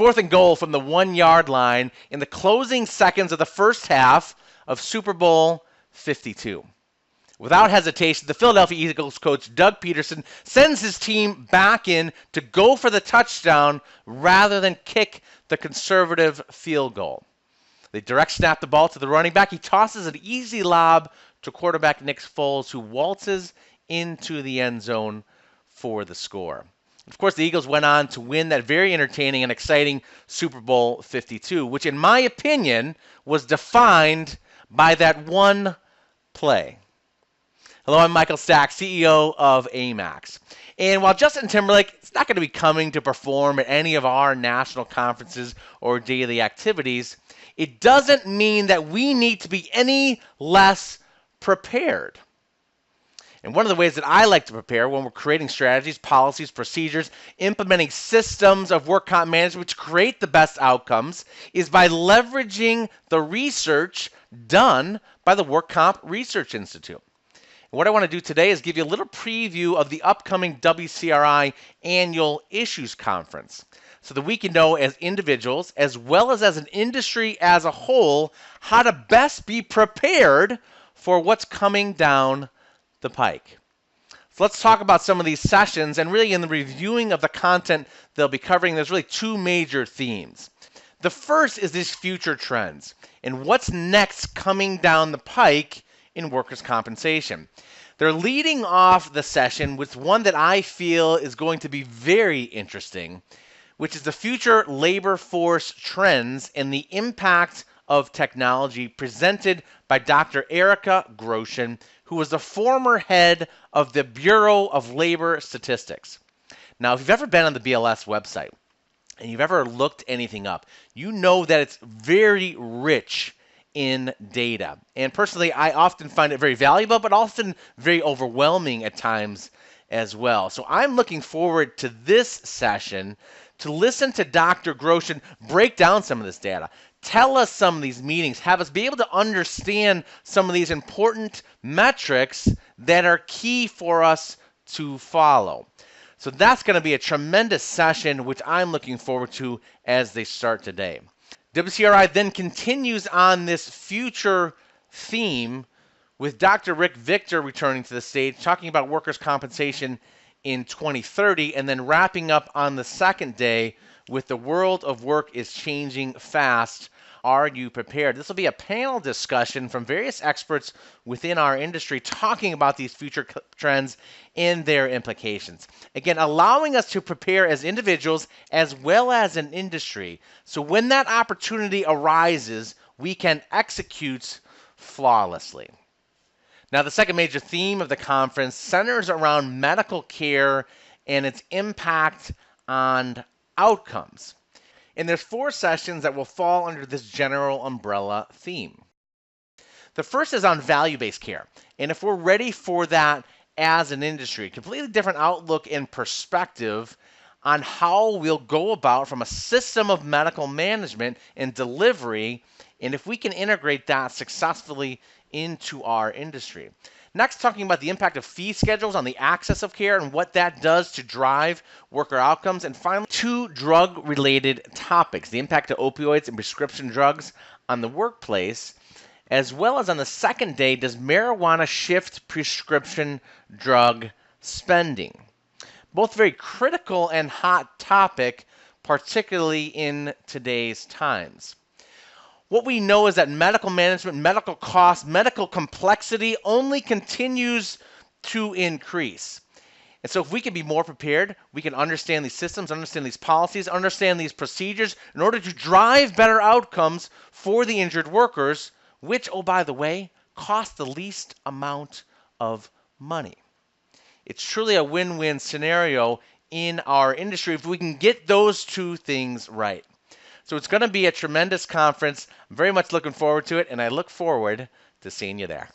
4th and goal from the 1-yard line in the closing seconds of the first half of Super Bowl 52. Without hesitation, the Philadelphia Eagles coach Doug Peterson sends his team back in to go for the touchdown rather than kick the conservative field goal. They direct snap the ball to the running back. He tosses an easy lob to quarterback Nick Foles, who waltzes into the end zone for the score. Of course, the Eagles went on to win that very entertaining and exciting Super Bowl 52, which in my opinion was defined by that one play. Hello, I'm Michael Stack, CEO of AMAX. And while Justin Timberlake is not going to be coming to perform at any of our national conferences or daily activities, it doesn't mean that we need to be any less prepared. And one of the ways that I like to prepare when we're creating strategies, policies, procedures, implementing systems of work comp management to create the best outcomes is by leveraging the research done by the Work Comp Research Institute. And what I want to do today is give you a little preview of the upcoming WCRI Annual Issues Conference so that we can know as individuals as well as an industry as a whole how to best be prepared for what's coming down the pike. So let's talk about some of these sessions, and really in the reviewing of the content they'll be covering, there's really two major themes. The first is these future trends and what's next coming down the pike in workers' compensation. They're leading off the session with one that I feel is going to be very interesting, which is the future labor force trends and the impact of technology, presented by Dr. Erica Groshen, who was the former head of the Bureau of Labor Statistics. Now, if you've ever been on the BLS website and you've ever looked anything up, you know that it's very rich in data. And personally, I often find it very valuable, but often very overwhelming at times as well. So I'm looking forward to this session to listen to Dr. Groshen break down some of this data, tell us some of these meetings, have us be able to understand some of these important metrics that are key for us to follow. So that's going to be a tremendous session, which I'm looking forward to as they start today. WCRI then continues on this future theme with Dr. Rick Victor returning to the stage, talking about workers' compensation in 2030, and then wrapping up on the second day with the world of work is changing fast. Are you prepared? This will be a panel discussion from various experts within our industry talking about these future trends and their implications. Again, allowing us to prepare as individuals as well as an industry, so when that opportunity arises, we can execute flawlessly. Now, the second major theme of the conference centers around medical care and its impact on outcomes. And there's 4 sessions that will fall under this general umbrella theme. The first is on value-based care. And if we're ready for that as an industry, completely different outlook and perspective on how we'll go about from a system of medical management and delivery, and if we can integrate that successfully into our industry. Next, talking about the impact of fee schedules on the access of care and what that does to drive worker outcomes. And finally, 2 drug-related topics, the impact of opioids and prescription drugs on the workplace, as well as on the second day, does marijuana shift prescription drug spending? Both very critical and hot topic, particularly in today's times. What we know is that medical management, medical cost, medical complexity only continues to increase. And so if we can be more prepared, we can understand these systems, understand these policies, understand these procedures in order to drive better outcomes for the injured workers, which, oh, by the way, cost the least amount of money. It's truly a win-win scenario in our industry if we can get those 2 things right. So it's going to be a tremendous conference. I'm very much looking forward to it, and I look forward to seeing you there.